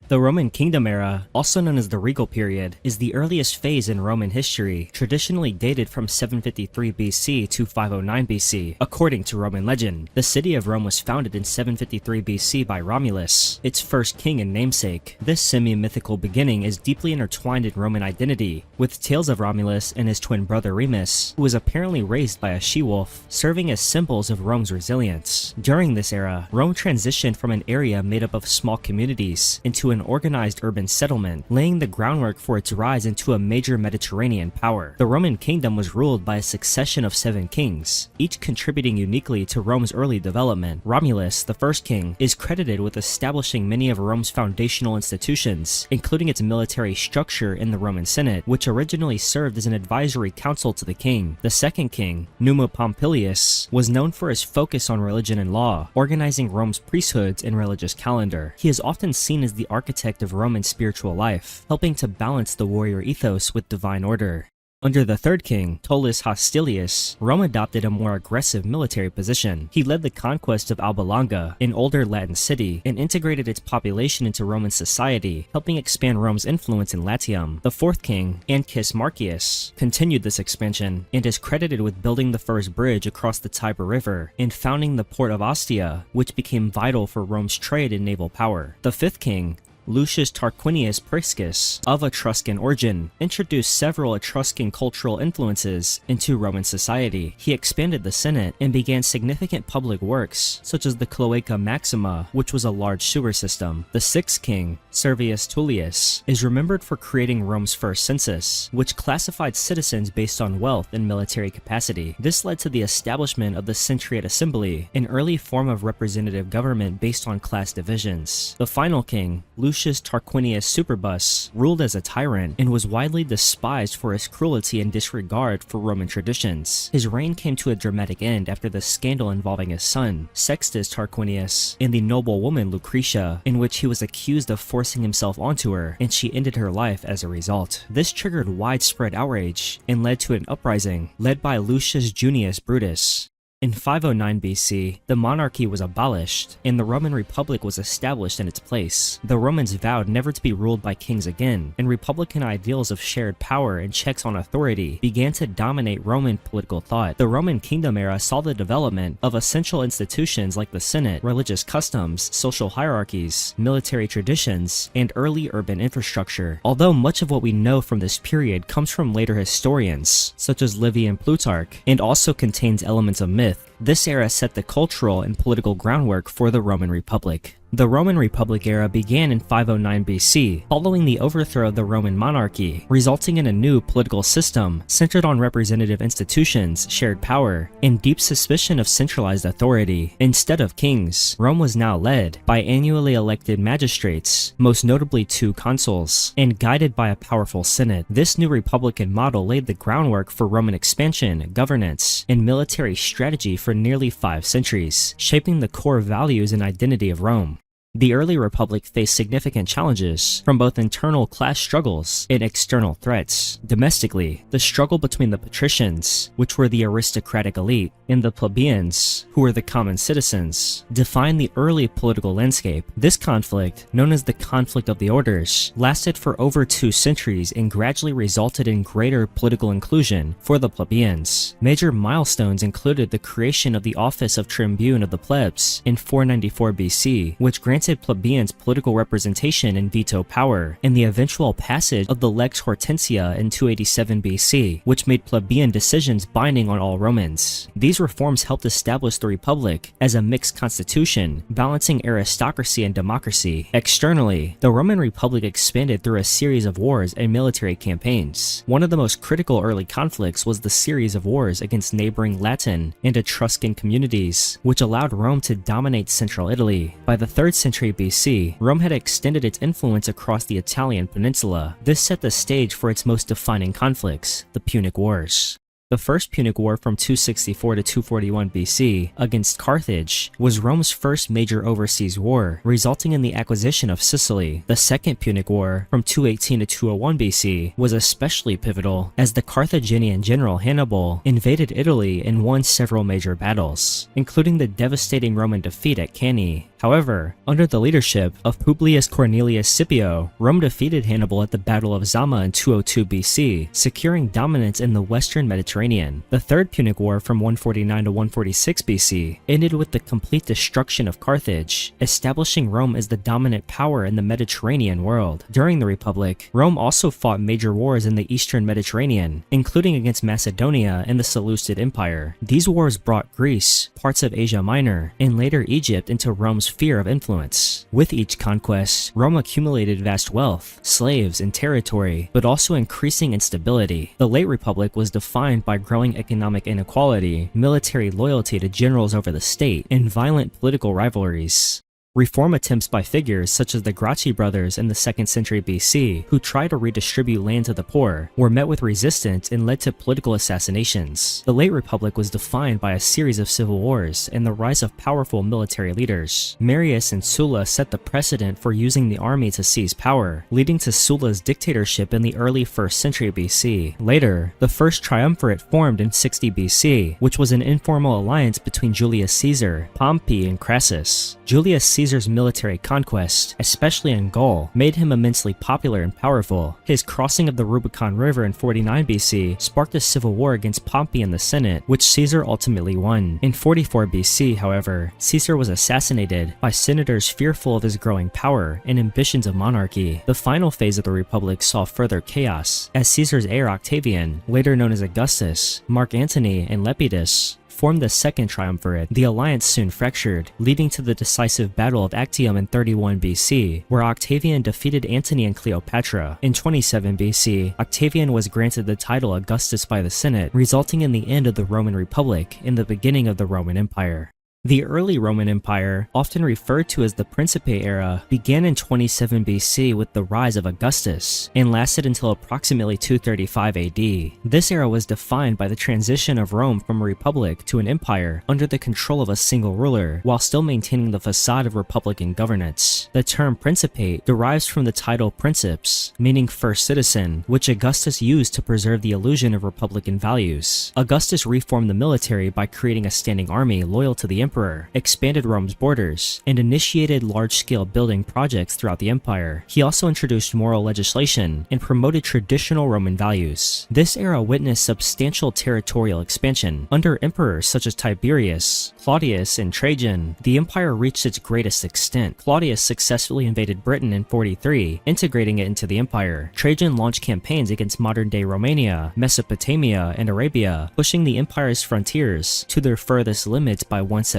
The Roman Kingdom era, also known as the Regal period, is the earliest phase in Roman history, traditionally dated from 753 BC to 509 BC. According to Roman legend, the city of Rome was founded in 753 BC by Romulus, its first king and namesake. This semi-mythical beginning is deeply intertwined in Roman identity, with tales of Romulus and his twin brother Remus, who was apparently raised by a she-wolf, serving as symbols of Rome's resilience. During this era, Rome transitioned from an area made up of small communities into an organized urban settlement, laying the groundwork for its rise into a major Mediterranean power. The Roman kingdom was ruled by a succession of 7 kings, each contributing uniquely to Rome's early development. Romulus, the first king, is credited with establishing many of Rome's foundational institutions, including its military structure in the Roman Senate, which originally served as an advisory council to the king. The second king, Numa Pompilius, was known for his focus on religion and law, organizing Rome's priesthoods and religious calendar. He is often seen as the architect of Roman spiritual life, helping to balance the warrior ethos with divine order. Under the third king, Tullus Hostilius, Rome adopted a more aggressive military position. He led the conquest of Alba Longa, an older Latin city, and integrated its population into Roman society, helping expand Rome's influence in Latium. The fourth king, Ancus Marcius, continued this expansion, and is credited with building the first bridge across the Tiber River and founding the port of Ostia, which became vital for Rome's trade and naval power. The fifth king, Lucius Tarquinius Priscus, of Etruscan origin, introduced several Etruscan cultural influences into Roman society. He expanded the Senate and began significant public works, such as the Cloaca Maxima, which was a large sewer system. The sixth king, Servius Tullius, is remembered for creating Rome's first census, which classified citizens based on wealth and military capacity. This led to the establishment of the Centuriate Assembly, an early form of representative government based on class divisions. The final king, Lucius Tarquinius Superbus, ruled as a tyrant and was widely despised for his cruelty and disregard for Roman traditions. His reign came to a dramatic end after the scandal involving his son, Sextus Tarquinius, and the noble woman Lucretia, in which he was accused of forcing himself onto her, and she ended her life as a result. This triggered widespread outrage and led to an uprising led by Lucius Junius Brutus. In 509 BC, the monarchy was abolished, and the Roman Republic was established in its place. The Romans vowed never to be ruled by kings again, and republican ideals of shared power and checks on authority began to dominate Roman political thought. The Roman Kingdom era saw the development of essential institutions like the Senate, religious customs, social hierarchies, military traditions, and early urban infrastructure. Although much of what we know from this period comes from later historians, such as Livy and Plutarch, and also contains elements of myth, this era set the cultural and political groundwork for the Roman Republic. The Roman Republic era began in 509 BC, following the overthrow of the Roman monarchy, resulting in a new political system centered on representative institutions, shared power, and deep suspicion of centralized authority. Instead of kings, Rome was now led by annually elected magistrates, most notably 2 consuls, and guided by a powerful senate. This new republican model laid the groundwork for Roman expansion, governance, and military strategy for nearly 5 centuries, shaping the core values and identity of Rome. The early republic faced significant challenges from both internal class struggles and external threats. Domestically, the struggle between the patricians, which were the aristocratic elite, and the plebeians, who were the common citizens, defined the early political landscape. This conflict, known as the Conflict of the Orders, lasted for over 2 centuries and gradually resulted in greater political inclusion for the plebeians. Major milestones included the creation of the office of Tribune of the Plebs in 494 BC, which granted plebeians political representation and veto power, and the eventual passage of the Lex Hortensia in 287 BC, which made plebeian decisions binding on all Romans. These reforms helped establish the Republic as a mixed constitution, balancing aristocracy and democracy. Externally, the Roman Republic expanded through a series of wars and military campaigns. One of the most critical early conflicts was the series of wars against neighboring Latin and Etruscan communities, which allowed Rome to dominate central Italy. By the 3rd century BC, Rome had extended its influence across the Italian peninsula. This set the stage for its most defining conflicts, the Punic Wars. The First Punic War from 264 to 241 BC against Carthage was Rome's first major overseas war, resulting in the acquisition of Sicily. The Second Punic War from 218 to 201 BC was especially pivotal, as the Carthaginian general Hannibal invaded Italy and won several major battles, including the devastating Roman defeat at Cannae. However, under the leadership of Publius Cornelius Scipio, Rome defeated Hannibal at the Battle of Zama in 202 BC, securing dominance in the western Mediterranean. The Third Punic War from 149 to 146 BC ended with the complete destruction of Carthage, establishing Rome as the dominant power in the Mediterranean world. During the Republic, Rome also fought major wars in the eastern Mediterranean, including against Macedonia and the Seleucid Empire. These wars brought Greece, parts of Asia Minor, and later Egypt into Rome's sphere of influence. With each conquest, Rome accumulated vast wealth, slaves, and territory, but also increasing instability. The late Republic was defined by growing economic inequality, military loyalty to generals over the state, and violent political rivalries. Reform attempts by figures such as the Gracchi brothers in the 2nd century BC, who tried to redistribute land to the poor, were met with resistance and led to political assassinations. The late Republic was defined by a series of civil wars and the rise of powerful military leaders. Marius and Sulla set the precedent for using the army to seize power, leading to Sulla's dictatorship in the early 1st century BC. Later, the First Triumvirate formed in 60 BC, which was an informal alliance between Julius Caesar, Pompey, and Crassus. Julius Caesar's military conquest, especially in Gaul, made him immensely popular and powerful. His crossing of the Rubicon River in 49 BC sparked a civil war against Pompey in the Senate, which Caesar ultimately won. In 44 BC, however, Caesar was assassinated by senators fearful of his growing power and ambitions of monarchy. The final phase of the Republic saw further chaos, as Caesar's heir Octavian, later known as Augustus, Mark Antony, and Lepidus, formed the Second Triumvirate. The alliance soon fractured, leading to the decisive Battle of Actium in 31 BC, where Octavian defeated Antony and Cleopatra. In 27 BC, Octavian was granted the title Augustus by the Senate, resulting in the end of the Roman Republic and the beginning of the Roman Empire. The early Roman Empire, often referred to as the Principate era, began in 27 BC with the rise of Augustus and lasted until approximately 235 AD. This era was defined by the transition of Rome from a republic to an empire under the control of a single ruler, while still maintaining the facade of republican governance. The term Principate derives from the title Princeps, meaning first citizen, which Augustus used to preserve the illusion of republican values. Augustus reformed the military by creating a standing army loyal to the emperor, expanded Rome's borders, and initiated large-scale building projects throughout the empire. He also introduced moral legislation and promoted traditional Roman values. This era witnessed substantial territorial expansion. Under emperors such as Tiberius, Claudius, and Trajan, the empire reached its greatest extent. Claudius successfully invaded Britain in 43, integrating it into the empire. Trajan launched campaigns against modern-day Romania, Mesopotamia, and Arabia, pushing the empire's frontiers to their furthest limits by 117.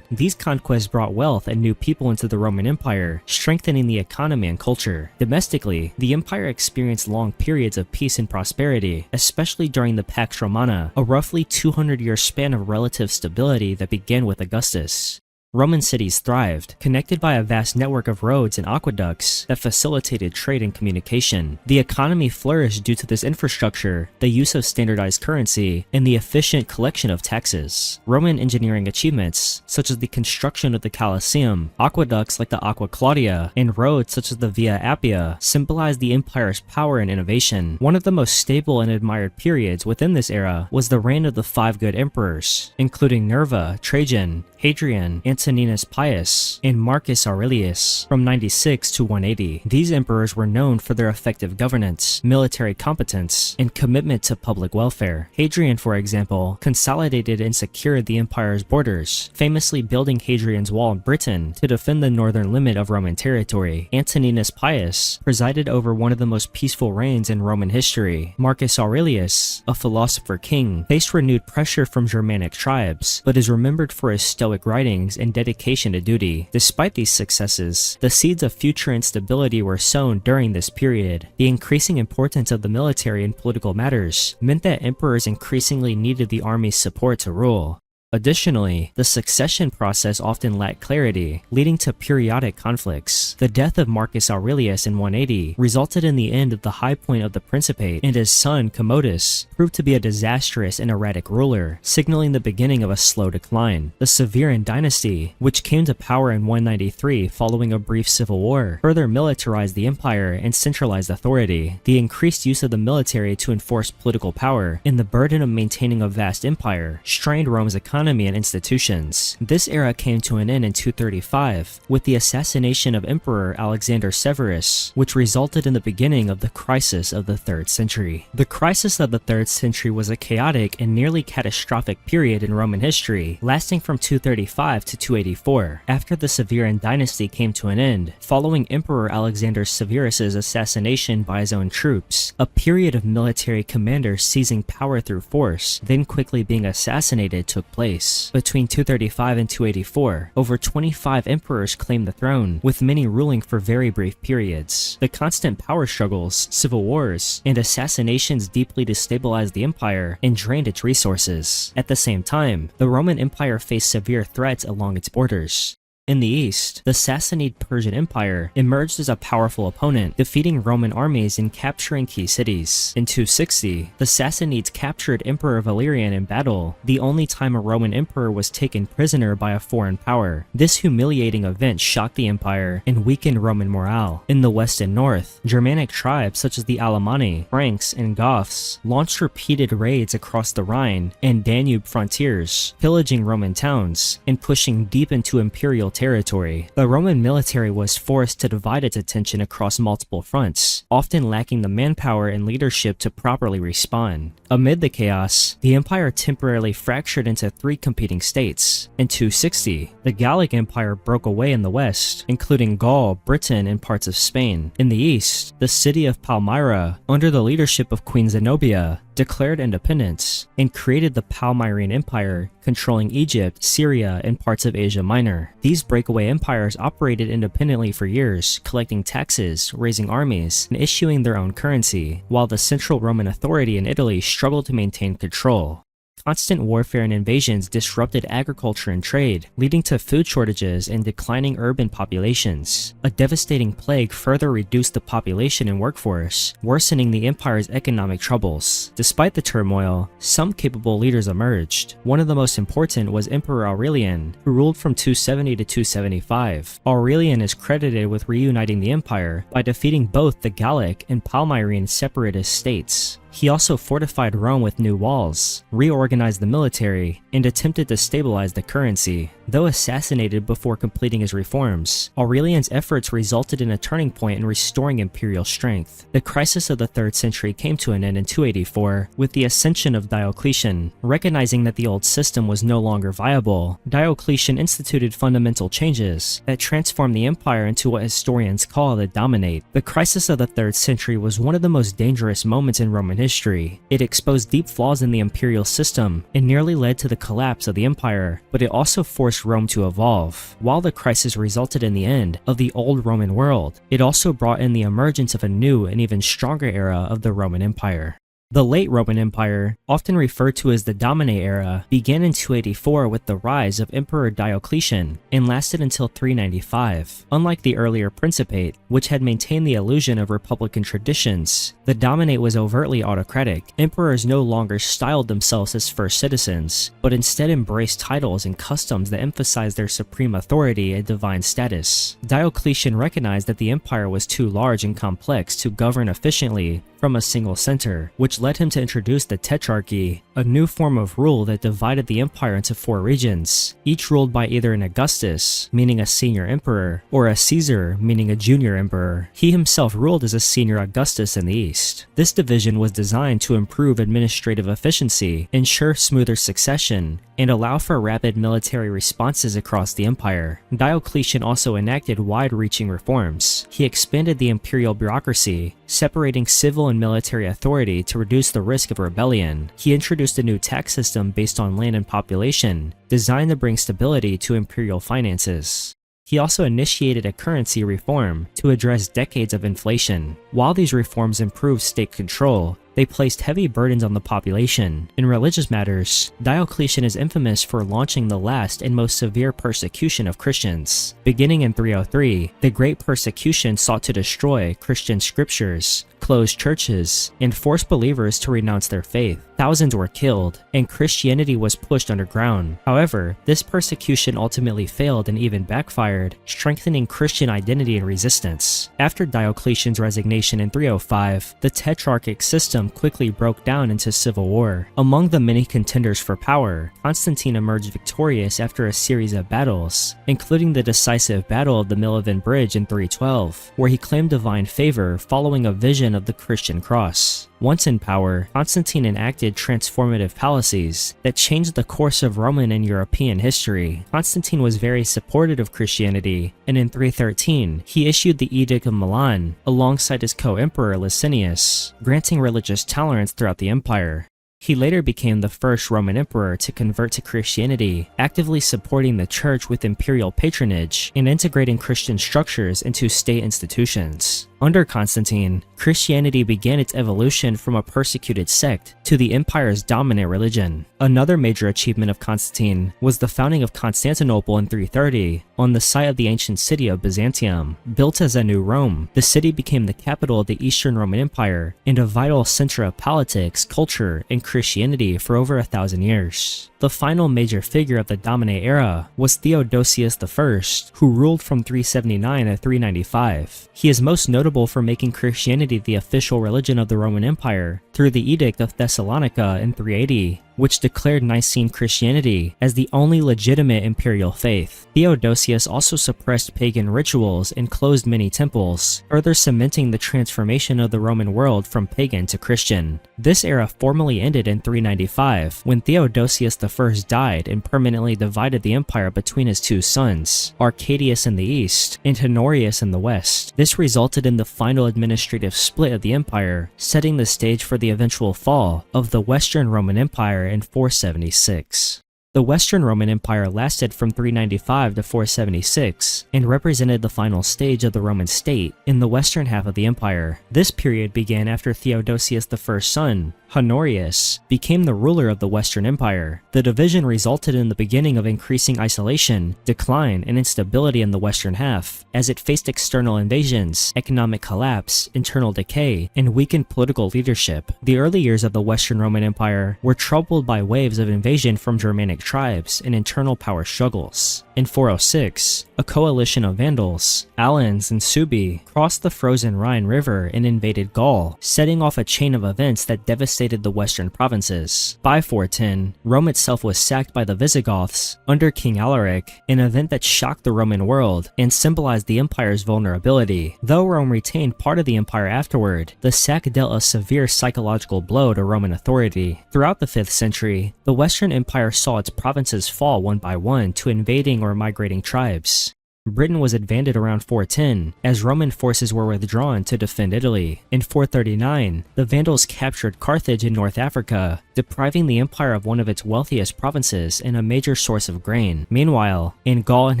These conquests brought wealth and new people into the Roman Empire, strengthening the economy and culture. Domestically, the empire experienced long periods of peace and prosperity, especially during the Pax Romana, a roughly 200-year span of relative stability that began with Augustus. Roman cities thrived, connected by a vast network of roads and aqueducts that facilitated trade and communication. The economy flourished due to this infrastructure, the use of standardized currency, and the efficient collection of taxes. Roman engineering achievements, such as the construction of the Colosseum, aqueducts like the Aqua Claudia, and roads such as the Via Appia, symbolized the empire's power and innovation. One of the most stable and admired periods within this era was the reign of the five good emperors, including Nerva, Trajan, Hadrian, Antoninus Pius, and Marcus Aurelius from 96 to 180. These emperors were known for their effective governance, military competence, and commitment to public welfare. Hadrian, for example, consolidated and secured the empire's borders, famously building Hadrian's Wall in Britain to defend the northern limit of Roman territory. Antoninus Pius presided over one of the most peaceful reigns in Roman history. Marcus Aurelius, a philosopher king, faced renewed pressure from Germanic tribes, but is remembered for his stoic writings and dedication to duty. Despite these successes, the seeds of future instability were sown during this period. The increasing importance of the military in political matters meant that emperors increasingly needed the army's support to rule. Additionally, the succession process often lacked clarity, leading to periodic conflicts. The death of Marcus Aurelius in 180 resulted in the end of the high point of the Principate, and his son, Commodus, proved to be a disastrous and erratic ruler, signaling the beginning of a slow decline. The Severan dynasty, which came to power in 193 following a brief civil war, further militarized the empire and centralized authority. The increased use of the military to enforce political power and the burden of maintaining a vast empire strained Rome's economy and institutions. This era came to an end in 235 with the assassination of Emperor Alexander Severus, which resulted in the beginning of the crisis of the 3rd century. The crisis of the 3rd century was a chaotic and nearly catastrophic period in Roman history, lasting from 235 to 284. After the Severan dynasty came to an end, following Emperor Alexander Severus's assassination by his own troops, a period of military commanders seizing power through force, then quickly being assassinated took place. Between 235 and 284, over 25 emperors claimed the throne, with many ruling for very brief periods. The constant power struggles, civil wars, and assassinations deeply destabilized the empire and drained its resources. At the same time, the Roman Empire faced severe threats along its borders. In the east, the Sassanid Persian Empire emerged as a powerful opponent, defeating Roman armies and capturing key cities. In 260, the Sassanids captured Emperor Valerian in battle, the only time a Roman emperor was taken prisoner by a foreign power. This humiliating event shocked the empire and weakened Roman morale. In the west and north, Germanic tribes such as the Alemanni, Franks, and Goths launched repeated raids across the Rhine and Danube frontiers, pillaging Roman towns and pushing deep into imperial territory. The Roman military was forced to divide its attention across multiple fronts, often lacking the manpower and leadership to properly respond. Amid the chaos, the empire temporarily fractured into 3 competing states. In 260, the Gallic Empire broke away in the west, including Gaul, Britain, and parts of Spain. In the east, the city of Palmyra, under the leadership of Queen Zenobia, declared independence and created the Palmyrene Empire, controlling Egypt, Syria, and parts of Asia Minor. These breakaway empires operated independently for years, collecting taxes, raising armies, and issuing their own currency, while the central Roman authority in Italy struggled to maintain control. Constant warfare and invasions disrupted agriculture and trade, leading to food shortages and declining urban populations. A devastating plague further reduced the population and workforce, worsening the empire's economic troubles. Despite the turmoil, some capable leaders emerged. One of the most important was Emperor Aurelian, who ruled from 270 to 275. Aurelian is credited with reuniting the empire by defeating both the Gallic and Palmyrene separatist states. He also fortified Rome with new walls, reorganized the military, and attempted to stabilize the currency. Though assassinated before completing his reforms, Aurelian's efforts resulted in a turning point in restoring imperial strength. The crisis of the 3rd century came to an end in 284 with the ascension of Diocletian. Recognizing that the old system was no longer viable, Diocletian instituted fundamental changes that transformed the empire into what historians call the Dominate. The crisis of the 3rd century was one of the most dangerous moments in Roman history. It exposed deep flaws in the imperial system and nearly led to the collapse of the empire, but it also forced Rome to evolve. While the crisis resulted in the end of the old Roman world, it also brought in the emergence of a new and even stronger era of the Roman Empire. The late Roman Empire, often referred to as the Dominate era, began in 284 with the rise of Emperor Diocletian and lasted until 395. Unlike the earlier Principate, which had maintained the illusion of republican traditions, the Dominate was overtly autocratic. Emperors no longer styled themselves as first citizens, but instead embraced titles and customs that emphasized their supreme authority and divine status. Diocletian recognized that the empire was too large and complex to govern efficiently from a single center, which led him to introduce the Tetrarchy, a new form of rule that divided the empire into 4 regions, each ruled by either an Augustus, meaning a senior emperor, or a Caesar, meaning a junior emperor. He himself ruled as a senior Augustus in the east. This division was designed to improve administrative efficiency, ensure smoother succession, and allow for rapid military responses across the empire. Diocletian also enacted wide-reaching reforms. He expanded the imperial bureaucracy, separating civil and military authority to reduce the risk of rebellion. He introduced a new tax system based on land and population, designed to bring stability to imperial finances. He also initiated a currency reform to address decades of inflation. While these reforms improved state control, they they placed heavy burdens on the population. In religious matters, Diocletian is infamous for launching the last and most severe persecution of Christians. Beginning in 303, the Great Persecution sought to destroy Christian scriptures, close churches, and force believers to renounce their faith. Thousands were killed, and Christianity was pushed underground. However, this persecution ultimately failed and even backfired, strengthening Christian identity and resistance. After Diocletian's resignation in 305, the Tetrarchic system quickly broke down into civil war. Among the many contenders for power, Constantine emerged victorious after a series of battles, including the decisive Battle of the Milvian Bridge in 312, where he claimed divine favor following a vision of the Christian cross. Once in power, Constantine enacted transformative policies that changed the course of Roman and European history. Constantine was very supportive of Christianity, and in 313, he issued the Edict of Milan alongside his co-emperor Licinius, granting religious tolerance throughout the empire. He later became the first Roman emperor to convert to Christianity, actively supporting the church with imperial patronage and integrating Christian structures into state institutions. Under Constantine, Christianity began its evolution from a persecuted sect to the empire's dominant religion. Another major achievement of Constantine was the founding of Constantinople in 330 on the site of the ancient city of Byzantium. Built as a new Rome, the city became the capital of the Eastern Roman Empire and a vital center of politics, culture, and Christianity for over 1,000 years. The final major figure of the Dominate era was Theodosius I, who ruled from 379 to 395. He is most notable for making Christianity the official religion of the Roman Empire through the Edict of Thessalonica in 380, which declared Nicene Christianity as the only legitimate imperial faith. Theodosius also suppressed pagan rituals and closed many temples, further cementing the transformation of the Roman world from pagan to Christian. This era formally ended in 395 when Theodosius I died and permanently divided the empire between his two sons, Arcadius in the east and Honorius in the west. This resulted in the final administrative split of the empire, setting the stage for the eventual fall of the Western Roman Empire in 476. The Western Roman Empire lasted from 395 to 476 and represented the final stage of the Roman state in the western half of the empire. This period began after Theodosius I's son, Honorius, became the ruler of the Western Empire. The division resulted in the beginning of increasing isolation, decline, and instability in the western half, as it faced external invasions, economic collapse, internal decay, and weakened political leadership. The early years of the Western Roman Empire were troubled by waves of invasion from Germanic tribes and internal power struggles. In 406, a coalition of Vandals, Alans, and Suebi crossed the frozen Rhine River and invaded Gaul, setting off a chain of events that devastated the western provinces. By 410, Rome itself was sacked by the Visigoths under King Alaric, an event that shocked the Roman world and symbolized the empire's vulnerability. Though Rome retained part of the empire afterward, the sack dealt a severe psychological blow to Roman authority. Throughout the 5th century, the Western Empire saw its provinces fall one by one to invading or migrating tribes. Britain was advantaged around 410, as Roman forces were withdrawn to defend Italy. In 439, the Vandals captured Carthage in North Africa, depriving the empire of one of its wealthiest provinces and a major source of grain. Meanwhile, in Gaul and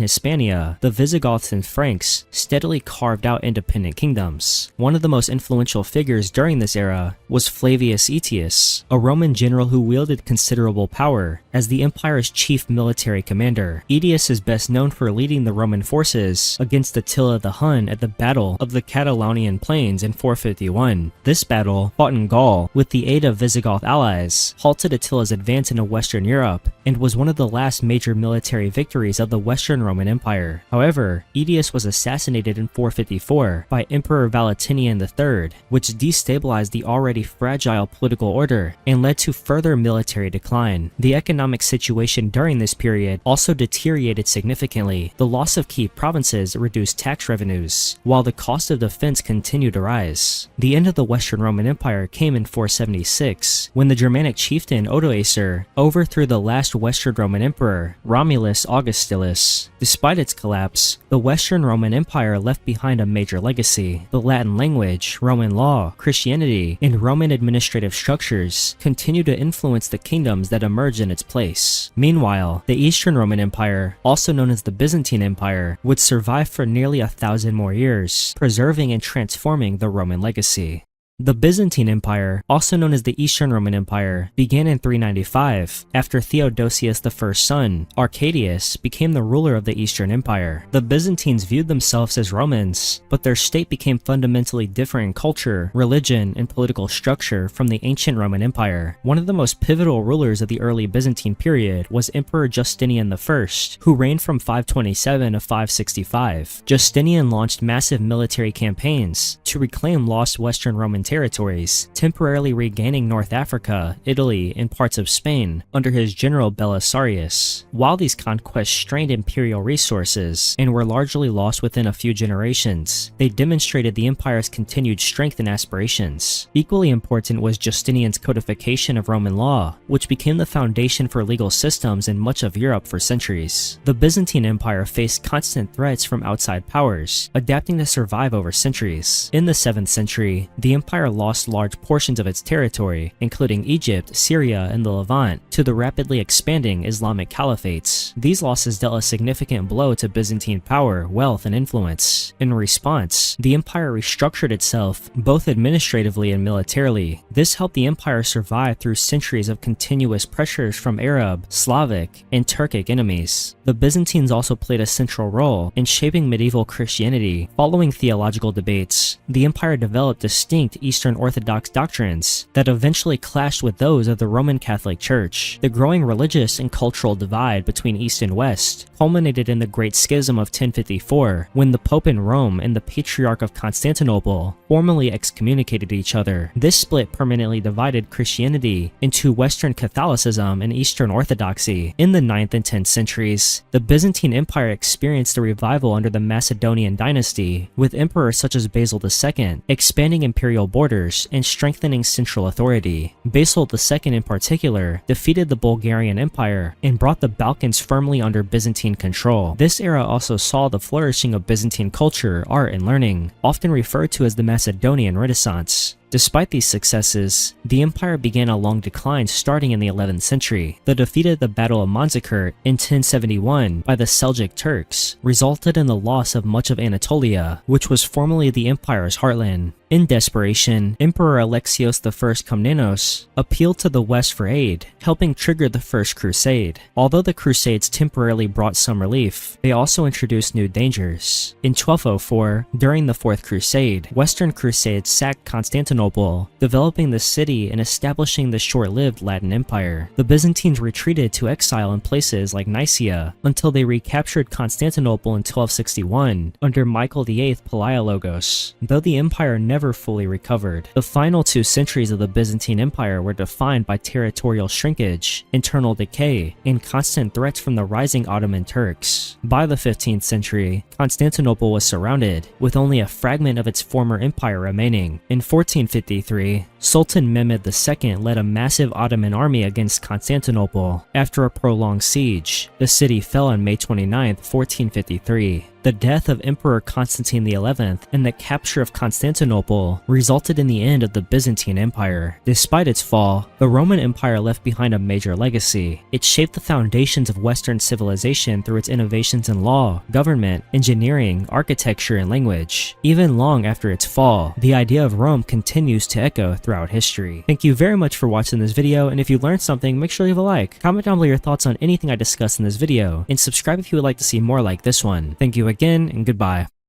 Hispania, the Visigoths and Franks steadily carved out independent kingdoms. One of the most influential figures during this era was Flavius Aetius, a Roman general who wielded considerable power as the empire's chief military commander. Aetius is best known for leading the Roman forces against Attila the Hun at the Battle of the Catalaunian Plains in 451. This battle, fought in Gaul with the aid of Visigoth allies, halted Attila's advance into Western Europe and was one of the last major military victories of the Western Roman Empire. However, Aetius was assassinated in 454 by Emperor Valentinian III, which destabilized the already fragile political order and led to further military decline. The economic situation during this period also deteriorated significantly. The loss of key provinces reduced tax revenues, while the cost of defense continued to rise. The end of the Western Roman Empire came in 476, when the Germanic chieftain Odoacer overthrew the last Western Roman emperor, Romulus Augustulus. Despite its collapse, the Western Roman Empire left behind a major legacy. The Latin language, Roman law, Christianity, and Roman administrative structures continued to influence the kingdoms that emerged in its place. Meanwhile, the Eastern Roman Empire, also known as the Byzantine Empire, would survive for nearly 1,000 more years, preserving and transforming the Roman legacy. The Byzantine Empire, also known as the Eastern Roman Empire, began in 395 after Theodosius I's son, Arcadius, became the ruler of the Eastern Empire. The Byzantines viewed themselves as Romans, but their state became fundamentally different in culture, religion, and political structure from the ancient Roman Empire. One of the most pivotal rulers of the early Byzantine period was Emperor Justinian I, who reigned from 527 to 565. Justinian launched massive military campaigns to reclaim lost Western Roman territories, temporarily regaining North Africa, Italy, and parts of Spain under his general Belisarius. While these conquests strained imperial resources and were largely lost within a few generations, they demonstrated the empire's continued strength and aspirations. Equally important was Justinian's codification of Roman law, which became the foundation for legal systems in much of Europe for centuries. The Byzantine Empire faced constant threats from outside powers, adapting to survive over centuries. In the 7th century, the empire lost large portions of its territory, including Egypt, Syria, and the Levant, to the rapidly expanding Islamic caliphates. These losses dealt a significant blow to Byzantine power, wealth, and influence. In response, the empire restructured itself, both administratively and militarily. This helped the empire survive through centuries of continuous pressures from Arab, Slavic, and Turkic enemies. The Byzantines also played a central role in shaping medieval Christianity. Following theological debates, the empire developed distinct Eastern Orthodox doctrines that eventually clashed with those of the Roman Catholic Church. The growing religious and cultural divide between East and West culminated in the Great Schism of 1054, when the Pope in Rome and the Patriarch of Constantinople formally excommunicated each other. This split permanently divided Christianity into Western Catholicism and Eastern Orthodoxy. In the 9th and 10th centuries, the Byzantine Empire experienced a revival under the Macedonian dynasty, with emperors such as Basil II expanding imperial borders and strengthening central authority. Basil II in particular defeated the Bulgarian Empire and brought the Balkans firmly under Byzantine control. This era also saw the flourishing of Byzantine culture, art, and learning, often referred to as the Macedonian Renaissance. Despite these successes, the empire began a long decline starting in the 11th century. The defeat at the Battle of Manzikert in 1071 by the Seljuk Turks resulted in the loss of much of Anatolia, which was formerly the empire's heartland. In desperation, Emperor Alexios I Komnenos appealed to the West for aid, helping trigger the First Crusade. Although the Crusades temporarily brought some relief, they also introduced new dangers. In 1204, during the Fourth Crusade, Western Crusades sacked Constantinople, developing the city and establishing the short-lived Latin Empire. The Byzantines retreated to exile in places like Nicaea until they recaptured Constantinople in 1261 under Michael VIII Palaiologos. Though the empire never fully recovered, the final 2 centuries of the Byzantine Empire were defined by territorial shrinkage, internal decay, and constant threats from the rising Ottoman Turks. By the 15th century, Constantinople was surrounded, with only a fragment of its former empire remaining. In 1453, Sultan Mehmed II led a massive Ottoman army against Constantinople. After a prolonged siege, the city fell on May 29, 1453. The death of Emperor Constantine XI and the capture of Constantinople resulted in the end of the Byzantine Empire. Despite its fall, the Roman Empire left behind a major legacy. It shaped the foundations of Western civilization through its innovations in law, government, engineering, architecture, and language. Even long after its fall, the idea of Rome continues to echo throughout history. Thank you very much for watching this video, and if you learned something, make sure to leave a like. Comment down below your thoughts on anything I discussed in this video, and subscribe if you would like to see more like this one. Thank you again, and goodbye.